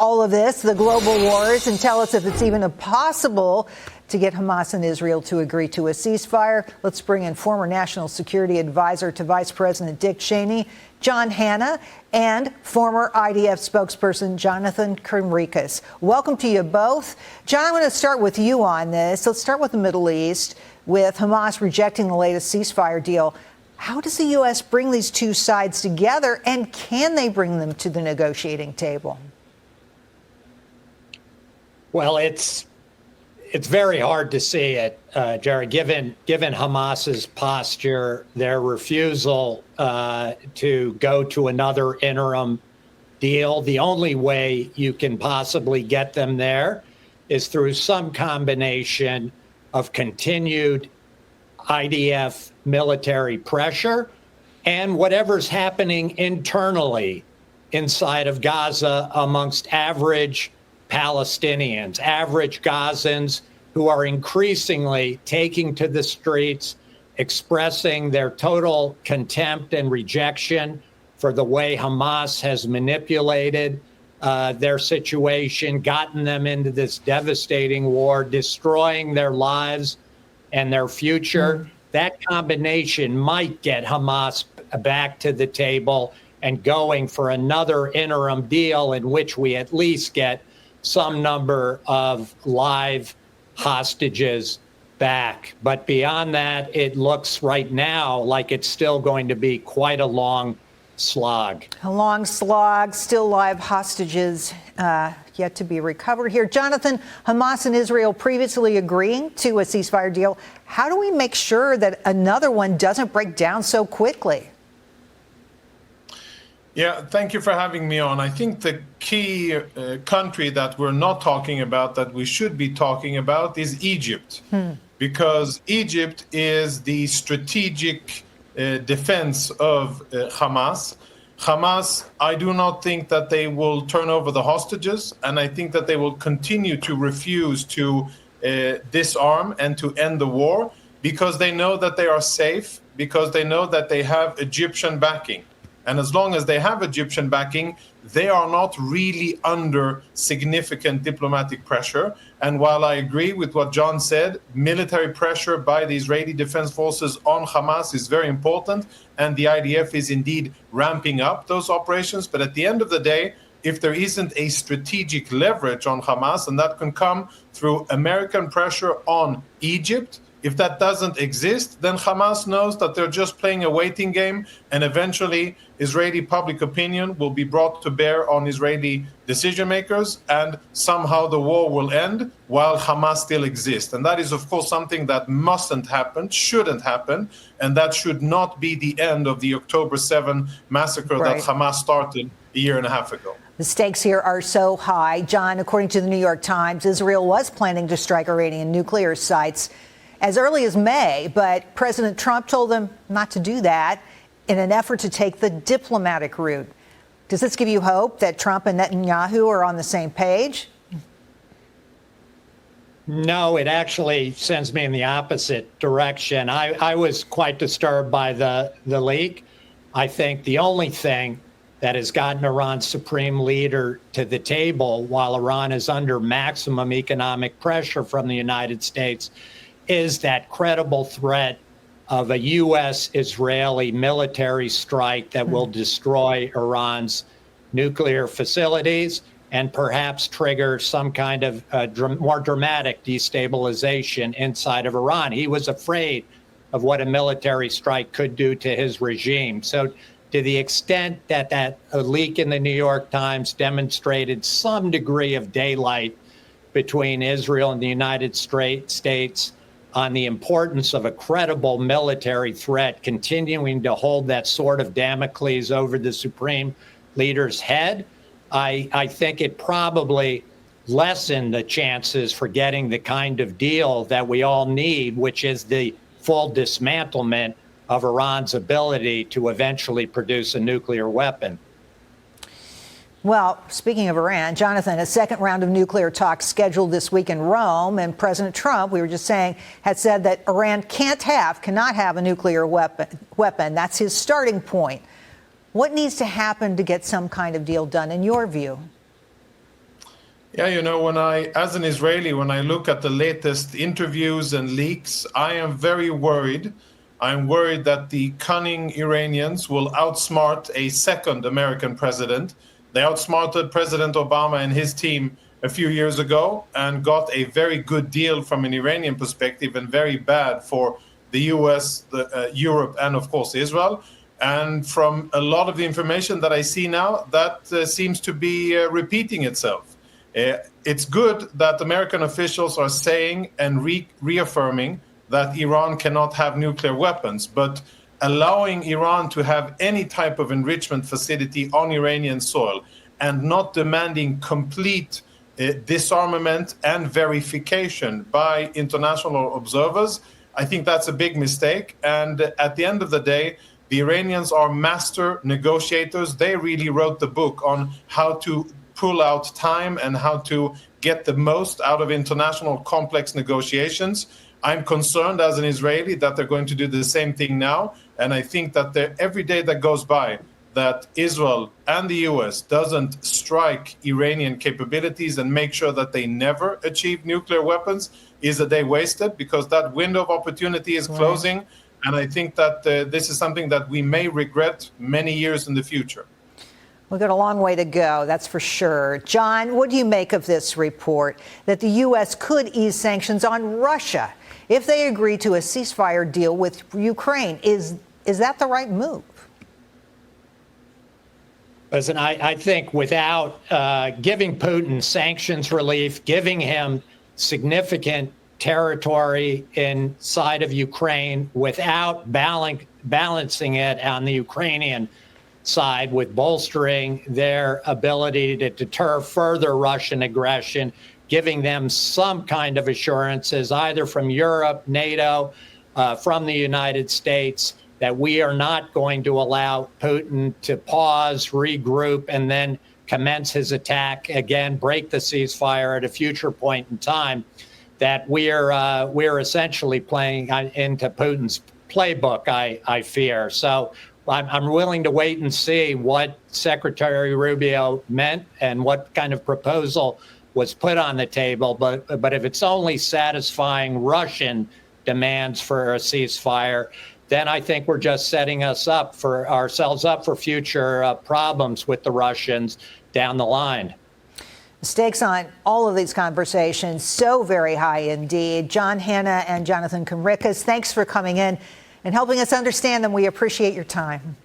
all of this, the global wars, and tell us if it's even possible to get Hamas and Israel to agree to a ceasefire. Let's bring in former National Security Advisor to Vice President Dick Cheney, John Hanna, and former IDF spokesperson Jonathan Conricus. Welcome to you both. John, I want to start with you on this. Let's start with the Middle East, with Hamas rejecting the latest ceasefire deal. How does the U.S. bring these two sides together, and can they bring them to the negotiating table? Well, it's very hard to see it, Jerry, given Hamas's posture, their refusal to go to another interim deal. The only way you can possibly get them there is through some combination of continued IDF military pressure and whatever's happening internally inside of Gaza amongst average Palestinians, average Gazans who are increasingly taking to the streets, expressing their total contempt and rejection for the way Hamas has manipulated their situation, gotten them into this devastating war, destroying their lives and their future. That combination might get Hamas back to the table and going for another interim deal in which we at least get some number of live hostages back. But beyond that, it looks right now like it's still going to be quite a long slog. A long slog, still live hostages yet to be recovered here. Jonathan, Hamas and Israel previously agreeing to a ceasefire deal. How do we make sure that another one doesn't break down so quickly? Yeah, thank you for having me on. I think the key country that we're not talking about that we should be talking about is Egypt, because Egypt is the strategic defense of Hamas. Hamas, I do not think that they will turn over the hostages, and I think that they will continue to refuse to disarm and to end the war because they know that they are safe, because they know that they have Egyptian backing. And as long as they have Egyptian backing, they are not really under significant diplomatic pressure. And while I agree with what John said, military pressure by the Israeli Defense Forces on Hamas is very important. And the IDF is indeed ramping up those operations. But at the end of the day, if there isn't a strategic leverage on Hamas, and that can come through American pressure on Egypt, if that doesn't exist, then Hamas knows that they're just playing a waiting game, and eventually Israeli public opinion will be brought to bear on Israeli decision makers, and somehow the war will end while Hamas still exists. And that is, of course, something that mustn't happen, shouldn't happen, and that should not be the end of the October 7 massacre that Hamas started a year and a half ago. The stakes here are so high. John, according to the New York Times, Israel was planning to strike Iranian nuclear sites as early as May, but President Trump told them not to do that in an effort to take the diplomatic route. Does this give you hope that Trump and Netanyahu are on the same page? No, it actually sends me in the opposite direction. I was quite disturbed by the leak. I think the only thing that has gotten Iran's supreme leader to the table while Iran is under maximum economic pressure from the United States is that credible threat of a U.S.-Israeli military strike that will destroy Iran's nuclear facilities and perhaps trigger some kind of more dramatic destabilization inside of Iran. He was afraid of what a military strike could do to his regime. So to the extent that a leak in the New York Times demonstrated some degree of daylight between Israel and the United States on the importance of a credible military threat continuing to hold that sword of Damocles over the supreme leader's head, I think it probably lessened the chances for getting the kind of deal that we all need, which is the full dismantlement of Iran's ability to eventually produce a nuclear weapon. Well, speaking of Iran, Jonathan, a second round of nuclear talks scheduled this week in Rome, and President Trump, we were just saying, had said that Iran cannot have a nuclear weapon. That's his starting point. What needs to happen to get some kind of deal done, in your view? Yeah, you know, as an Israeli, when I look at the latest interviews and leaks, I am very worried. I'm worried that the cunning Iranians will outsmart a second American president. They outsmarted President Obama and his team a few years ago and got a very good deal from an Iranian perspective and very bad for the US, Europe, and of course Israel. And from a lot of the information that I see now, that seems to be repeating itself. It's good that American officials are saying and reaffirming that Iran cannot have nuclear weapons, but allowing Iran to have any type of enrichment facility on Iranian soil and not demanding complete disarmament and verification by international observers, I think that's a big mistake. And at the end of the day, the Iranians are master negotiators. They really wrote the book on how to pull out time and how to get the most out of international complex negotiations. I'm concerned as an Israeli that they're going to do the same thing now. And I think that every day that goes by that Israel and the US doesn't strike Iranian capabilities and make sure that they never achieve nuclear weapons is a day wasted, because that window of opportunity is closing. And I think that this is something that we may regret many years in the future. We've got a long way to go, that's for sure. John, what do you make of this report that the U.S. could ease sanctions on Russia if they agree to a ceasefire deal with Ukraine? Is that the right move? Listen, I think without giving Putin sanctions relief, giving him significant territory inside of Ukraine, without balancing it on the Ukrainian side with bolstering their ability to deter further Russian aggression, giving them some kind of assurances either from Europe, NATO, from the United States, that we are not going to allow Putin to pause, regroup, and then commence his attack again, break the ceasefire at a future point in time, that we're essentially playing into Putin's playbook, I fear. So I'm willing to wait and see what Secretary Rubio meant and what kind of proposal was put on the table. But if it's only satisfying Russian demands for a ceasefire, then I think we're just setting ourselves up for future problems with the Russians down the line. The stakes on all of these conversations so very high indeed. John Hanna and Jonathan Conricus, thanks for coming in and helping us understand them. We appreciate your time.